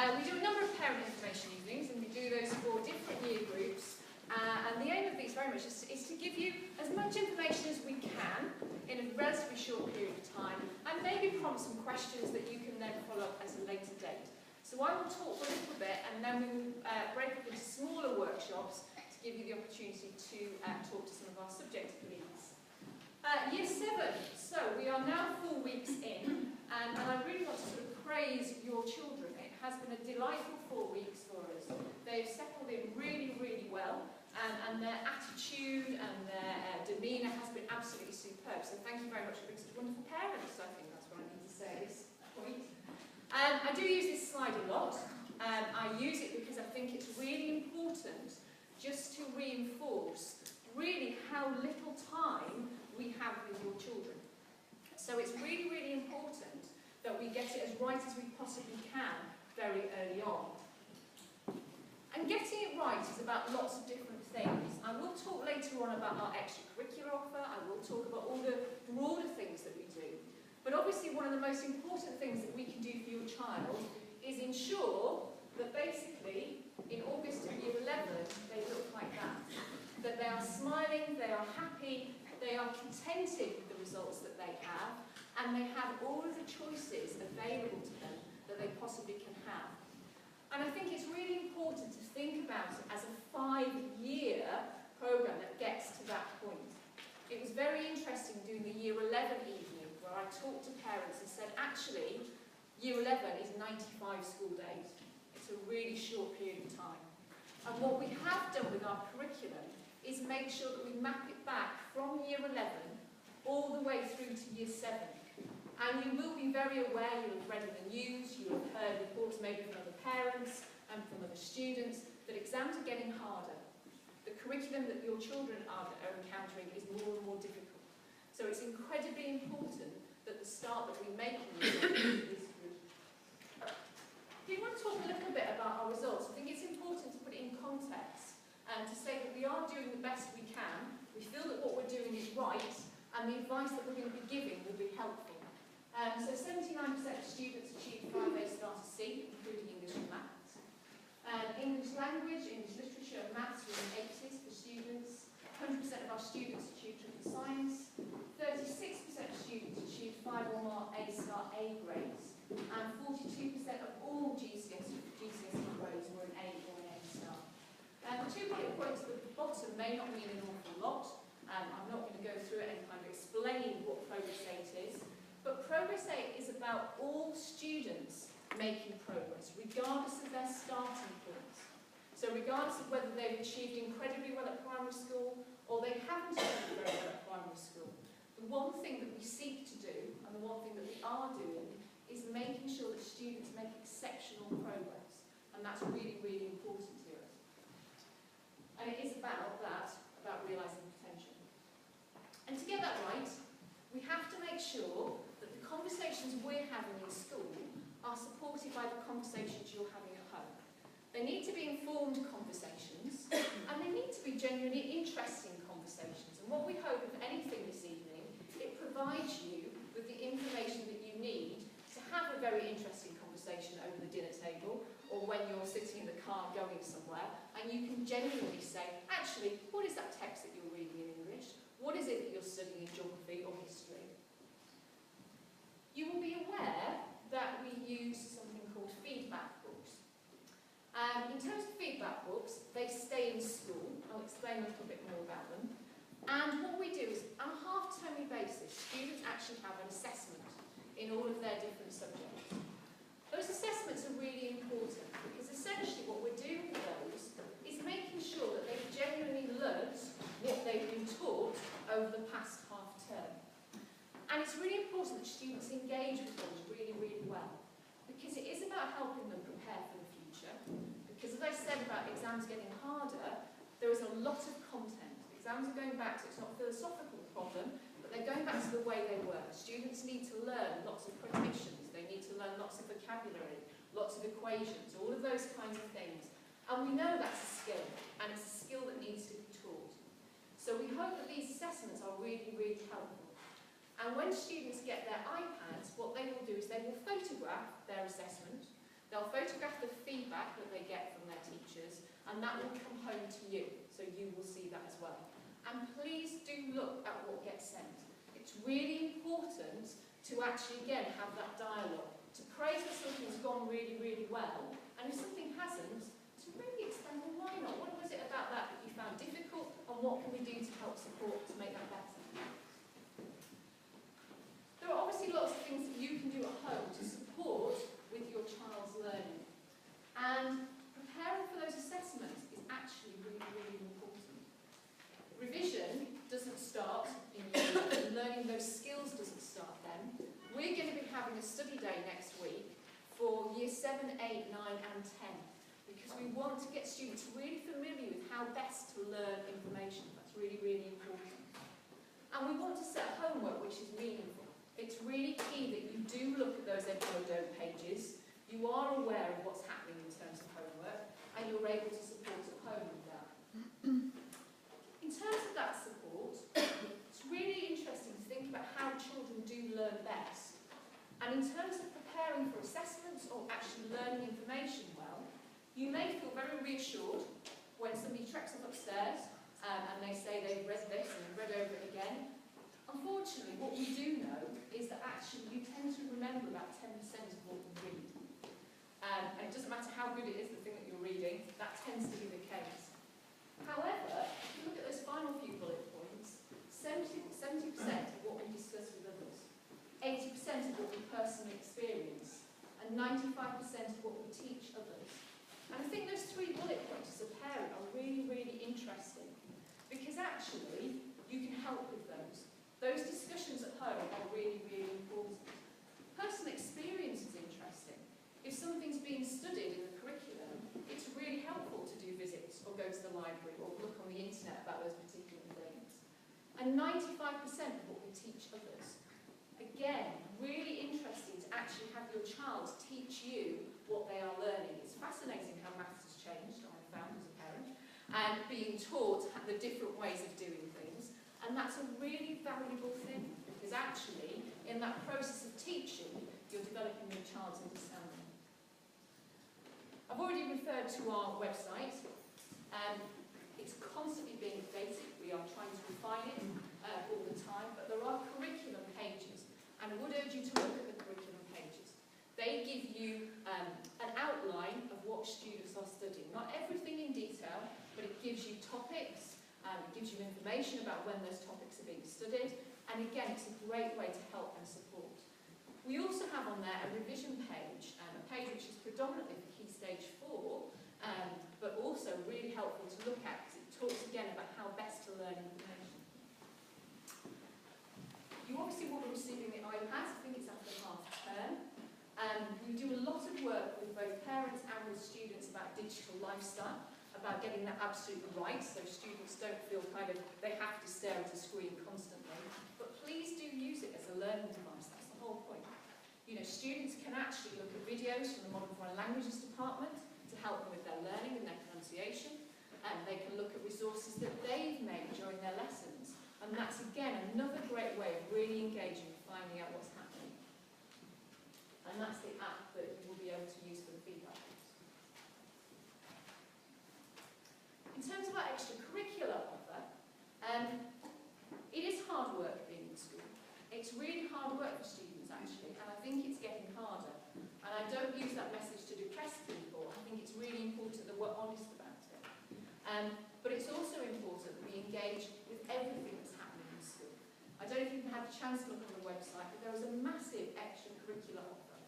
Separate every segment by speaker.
Speaker 1: We do a number of parent information evenings, and we do those for different year groups. And the aim of these very much is to give you as much information as we can in a relatively short period of time, and maybe prompt some questions that you can then follow up at a later date. So I will talk for a little bit, and then we will break up into smaller workshops to give you the opportunity to talk to some of our subject leads. Year 7, so we are now 4 weeks in, and I really want to sort of praise your children. It has been a delightful 4 weeks for us. They've settled in really, really well, and their attitude and their demeanour has been absolutely superb. So thank you very much for being such wonderful parents. I think that's what I need to say at this point. I do use this slide a lot. I use it because I think it's really important just to reinforce really how little time we have with your children. So it's really, really important that we get it as right as we possibly can very early on. And getting it right is about lots of different things. I will talk later on about our extracurricular offer. I will talk about all the broader things that we do. But obviously one of the most important things that we can do for your child is ensure that basically in August of year 11 they look like that. That they are smiling, they are happy, they are contented with the results that they have, and they have all of the choices available to them that they possibly can have. And I think it's really important to think about it as a 5-year programme that gets to that point. It was very interesting doing the year 11 evening where I talked to parents and said, actually, year 11 is 95 school days. It's a really short period of time. And what we have done with our curriculum is make sure that we map it back from year 11 all the way through to year 7. And you will be very aware, you'll have read in the news, you'll have heard reports maybe from other parents and from other students that exams are getting harder. The curriculum that your children are encountering is more and more difficult. So it's incredibly important that the start that we make in the exam is good. If you want to talk a little bit about our results, I think it's important to put it in context and to say that we are doing the best we can. We feel that what we're doing is right, and the advice that we're going to be giving will be helpful. So 79% of students achieved 5 A star to C, including English and Maths. English language, English literature and Maths were in 80s for students. 100% of our students achieved triple science. 36% of students achieved 5 or more A star A grades. And 42% of all GCSE grades were an A or an A star. The 2 bullet points at the bottom may not mean an awful lot. I'm not going to go through it and kind of explain what Progress 8 is. But Progress 8 is about all students making progress, regardless of their starting points. So regardless of whether they've achieved incredibly well at primary school or they haven't achieved very well at primary school, the one thing that we seek to do, and the one thing that we are doing, is making sure that students make exceptional progress. And that's really, really important to us. And it is about that, about realising potential. And to get that right, we have to make sure that the conversations we're having in school are supported by the conversations you're having at home. They need to be informed conversations, and they need to be genuinely interesting conversations. And what we hope, if anything this evening, it provides you with the information that you need to have a very interesting conversation over the dinner table, or when you're sitting in the car going somewhere, and you can genuinely say, actually, what is that text that you're reading in English? What is it that you're studying in geography or history? You will be aware that we use something called feedback books. In terms of feedback books, they stay in school. I'll explain a little bit more about them. And what we do is, on a half-termly basis, students actually have an assessment in all of their different subjects. Those assessments are really important because essentially what we're doing with those is making sure that they've genuinely learnt what they've been taught over the past half term. And it's really important that students engage with those really, really well, because it is about helping them prepare for the future. Because as I said about exams getting harder, there is a lot of content. Exams are going back to, it's not a philosophical problem, but they're going back to the way they were. Students need to learn lots of quotations, they need to learn lots of vocabulary, lots of equations, all of those kinds of things. And we know that's a skill, and it's a skill that needs to be taught. So we hope that these assessments are really, really helpful. And when students get their iPads, what they will do is they will photograph their assessment, They'll photograph the feedback that they get from their teachers, and that will come home to you, so you will see that as well. And please do look at what gets sent. It's really important to actually, again, have that dialogue, to praise that something's gone really, really well, and if something hasn't, to really explain, well, why not? What was it about that you found difficult, and what can we do to help support to make that better? There are obviously lots of things that you can do at home to support with your child's learning. And preparing for those assessments is actually really, really important. Revision doesn't start in year 11, learning those skills doesn't start then. We're going to be having a study day next week for year 7, 8, 9 and 10, because we want to get students really familiar with how best to learn information. That's really, really important. And we want to set homework which is meaningful. It's really key that you do look at those don't pages, you are aware of what's happening in terms of homework, and you're able to support at home with that. In terms of that support, it's really interesting to think about how children do learn best. And in terms of preparing for assessments or actually learning information well, you may feel very reassured when somebody treks up upstairs and they say they've read this and read over it again. Unfortunately, what we do know is that actually you tend to remember about 10% of what you read. And it doesn't matter how good it is, the thing that you're reading, that tends to be the case. However, if you look at those final few bullet points, 70% of what we discuss with others, 80% of what we personally experience, and 95% of what we teach others. And I think those 3 bullet points as a parent are really, really interesting, because actually you can help with those. Those discussions at home are really, really important. Personal experience is interesting. If something's being studied in the curriculum, it's really helpful to do visits or go to the library or look on the internet about those particular things. And 95% of what we teach others. Again, really interesting to actually have your child teach you what they are learning. It's fascinating how maths has changed, I've found as a parent, and being taught the different ways of doing things. And that's a really valuable thing, because actually, in that process of teaching, you're developing your child's understanding. I've already referred to our website. It's constantly being updated. We are trying to refine it all the time, but there are curriculum pages, and I would urge you to look at the curriculum pages. They give you an outline of what students are studying. Not everything in detail, but it gives you topics, it gives you information about when those topics are being studied, and again, it's a great way to help and support. We also have on there a revision page, a page which is predominantly for Key Stage 4, but also really helpful to look at, because it talks again about how best to learn information. You obviously will be receiving the iPads, I think it's after half term. We do a lot of work with both parents and with students about digital lifestyle, about getting that absolutely right, so students don't feel they have to stare at a screen constantly. But please do use it as a learning device, that's the whole point. You know, students can actually look at videos from the Modern Foreign Languages department to help them with their learning and their pronunciation, and they can look at resources that they've made during their lessons. And that's, again, another great way of really engaging and finding out what's happening. And that's the app that you will be able to use for the feedback. In terms of our extracurricular offer, it is hard work being in school. It's really hard work for students, actually, and I think it's getting harder. And I don't use that message to depress people. I think it's really important that we're honest about it. But it's also important that we engage with everything that's happening in school. I don't know if you've had a chance to look on the website, but there is a massive extracurricular offer.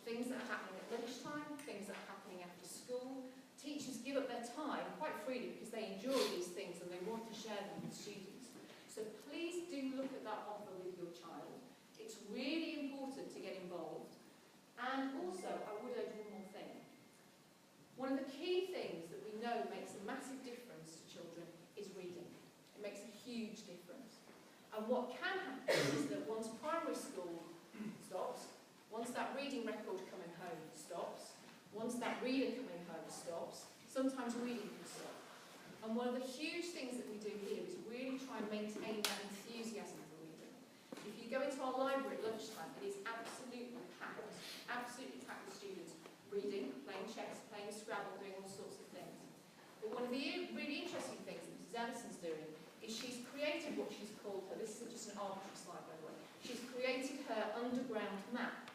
Speaker 1: Things that are happening at lunchtime, things that are happening after school. Teachers give up their time quite freely because they enjoy these things and they want to share them with students. So please do look at that offer with your child. It's really important to get involved. And also, I would urge one more thing. One of the key things that we know makes a massive difference to children is reading. It makes a huge difference. And what can happen is that once primary school stops, once that reading record coming home stops, once that reader coming home stops, sometimes reading can stop. And one of the huge things that we do here is really try and maintain that enthusiasm for reading. If you go into our library at lunchtime, it is absolutely packed with students reading, the really interesting things that Mrs. Ellison's doing is she's created what she's called her, this isn't just an arbitrary slide by the way, she's created her underground map.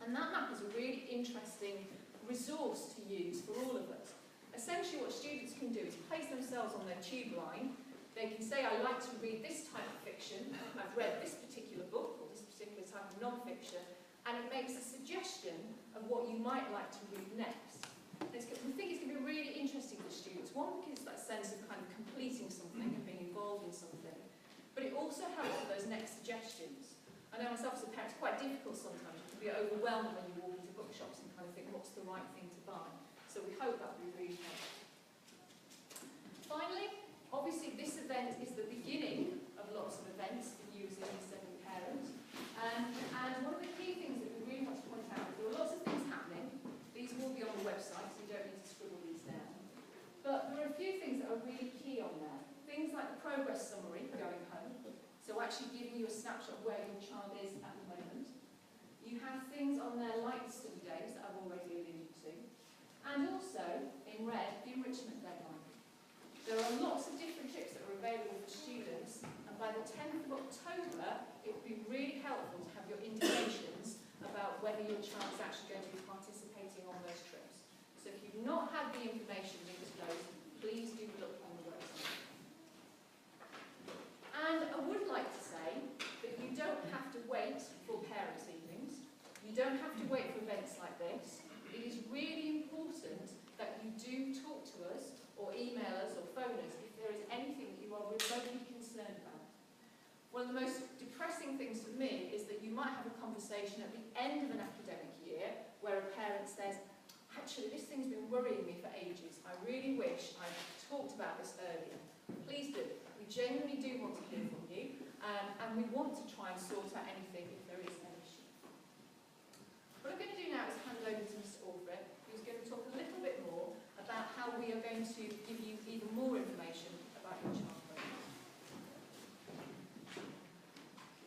Speaker 1: And that map is a really interesting resource to use for all of us. Essentially what students can do is place themselves on their tube line. They can say, I like to read this type of fiction, I've read this particular book, or this particular type of non-fiction, and it makes a suggestion of what you might like to read next. We think it's going to be really interesting for students. One, because it's that sense of kind of completing something and being involved in something, but it also helps with those next suggestions. I know myself as a parent, it's quite difficult sometimes. You can be overwhelmed when you walk into bookshops and kind of think, what's the right thing to buy? So we hope that will be really helpful. Finally, obviously this event is the beginning of lots of events for you as a young parent. And one of the key things that we really want to point out is there are lots of things happening. These will be on the website, so you don't need to scribble these down. But there are a few things that are really key on there. Things like the progress summary going home. So actually giving you a snapshot of where your child is at the moment. You have things on there like the study days that I've already alluded to. And also, in red, the enrichment deadline. There are lots of different trips that are available for students, and by the 10th of October, it would be really helpful to have your indications about whether your child is actually going to be participating on those trips. So if you've not had the information linked to those, please do look on the website. And I would like to say that you don't have to wait for parents' evenings. You don't have to wait for events like this. It is really important that you do talk to us or email us or phone us if there is anything that you are remotely concerned about. One of the most depressing things for me is that you might have a conversation at the end of an academic year where a parent says, actually this thing's been worrying me for ages. I really wish I'd talked about this earlier. Please do. We genuinely do want to hear from you, and we want to try and sort out anything if there is an issue. What I'm going to do now is hand over to Mr. Alfred, who's going to talk a little bit more about how we are going to give you even more information about your child.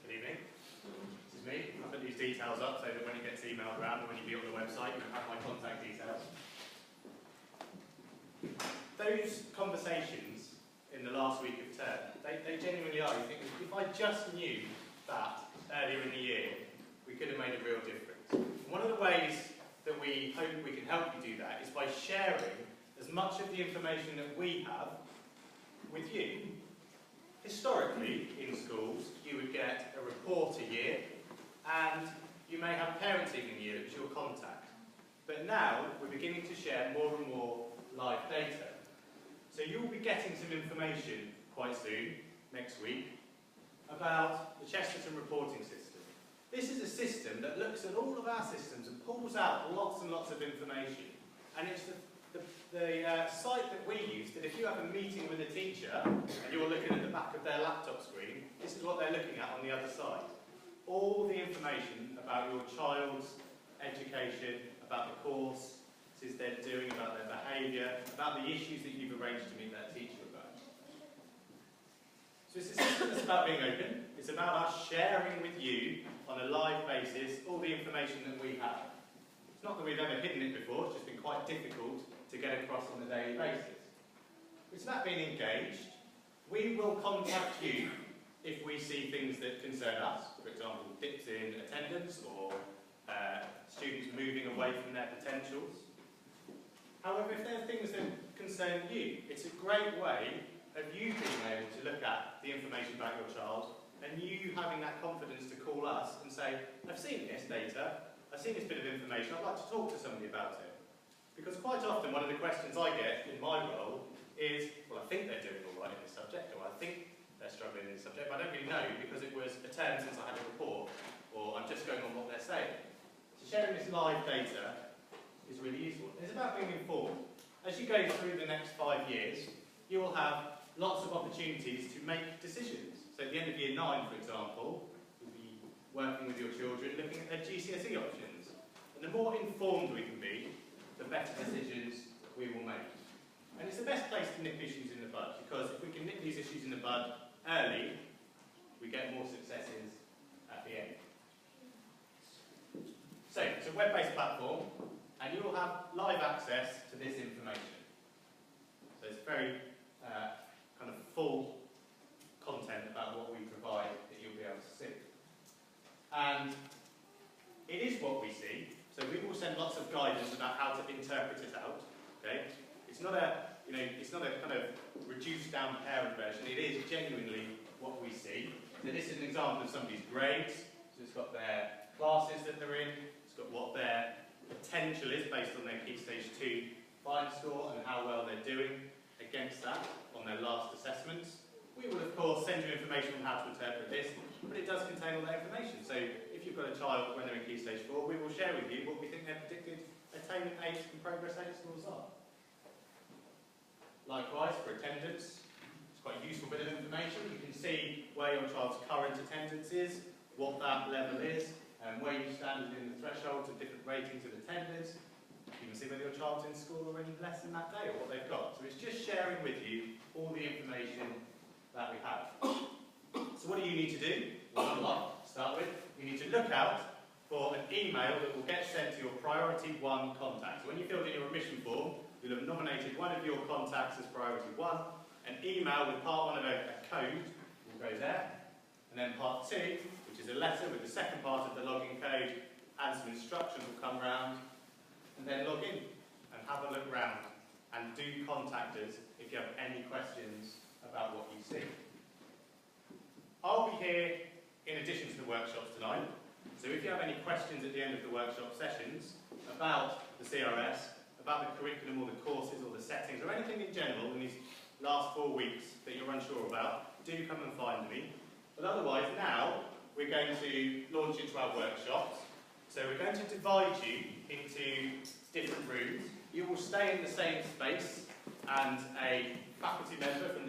Speaker 2: Good evening. This is me. I'll put these details up so that when it gets emailed around and when you be on the website, you have my contact details. Those conversations in the last week of term, they genuinely are. You think, if I just knew that earlier in the year, we could have made a real difference. One of the ways that we hope we can help you do that is by sharing as much of the information that we have with you. Historically, in schools, you would get a report a year, and you may have parents evening a year as your contact. But now, we're beginning to share more and more live data. So you'll be getting some information quite soon, next week, about the Chesterton reporting system. This is a system that looks at all of our systems and pulls out lots and lots of information. And it's the site that we use, that if you have a meeting with a teacher and you're looking at the back of their laptop screen, this is what they're looking at on the other side. All the information about your child's education, about the courses they're doing, about their behaviour, about the issues that you've arranged to meet that teacher about. So it's a system that's about being open. It's about us sharing with you on a live basis all the information that we have. It's not that we've ever hidden it before, it's just been quite difficult to get across on a daily basis. It's about being engaged. We will contact you if we see things that concern us, for example, dips in attendance or students moving away from their potentials. However, if there are things that concern you, it's a great way of you being able to look at the information about your child and you having that confidence to call us and say, I've seen this data, I've seen this bit of information, I'd like to talk to somebody about it. Because quite often one of the questions I get in my role is, well, I think they're doing all right in this subject, or I think they're struggling in this subject, but I don't really know because it was a term since I had a report, or I'm just going on what they're saying. So sharing this live data is really useful. It's about being informed. As you go through the next 5 years, you will have lots of opportunities to make decisions. So at the end of year 9, for example, you'll be working with your children, looking at their GCSE options. And the more informed we can be, the better decisions we will make. And it's the best place to nip issues in the bud, because if we can nip these issues in the bud early, we get more successes at the end. So it's a web-based platform, and you will have live access to this information. So there's very kind of full content about what we provide that you'll be able to see. And it is what we see, so we will send lots of guidance about how to interpret it out. Okay? It's not a kind of reduced down parent version. It is genuinely what we see. So this is an example of somebody's grades. So it's got their classes that they're in. It's got what their potential is based on their Key Stage 2 fine score and how well they're doing against that on their last assessments. We will, of course, send you information on how to interpret this, but it does contain all that information. So if you've got a child when they're in Key Stage 4, we will share with you what we think their predicted attainment 8 and progress 8 scores are. Likewise, for attendance, it's quite a useful bit of information. You can see where your child's current attendance is, what that level is, and where you stand within the thresholds of different ratings of attendance. You can see whether your child's in school or in lesson that day, or what they've got. So it's just sharing with you all the information that we have. So what do you need to do? Well, a lot to start with. You need to look out for an email that will get sent to your priority 1 contact. So when you filled in your admission form, you'll have nominated one of your contacts as priority 1. An email with part 1 of a code will go there. And then part 2, which is a letter with the second part of the login code and some instructions will come round. And then log in and have a look round. And do contact us if you have any questions about what you see. I'll be here in addition to the workshops tonight. So if you have any questions at the end of the workshop sessions about the CRS, about the curriculum or the courses or the settings or anything in general in these last 4 weeks that you're unsure about, do come and find me. But otherwise now we're going to launch into our workshops. So we're going to divide you into different rooms. You will stay in the same space and a faculty member from the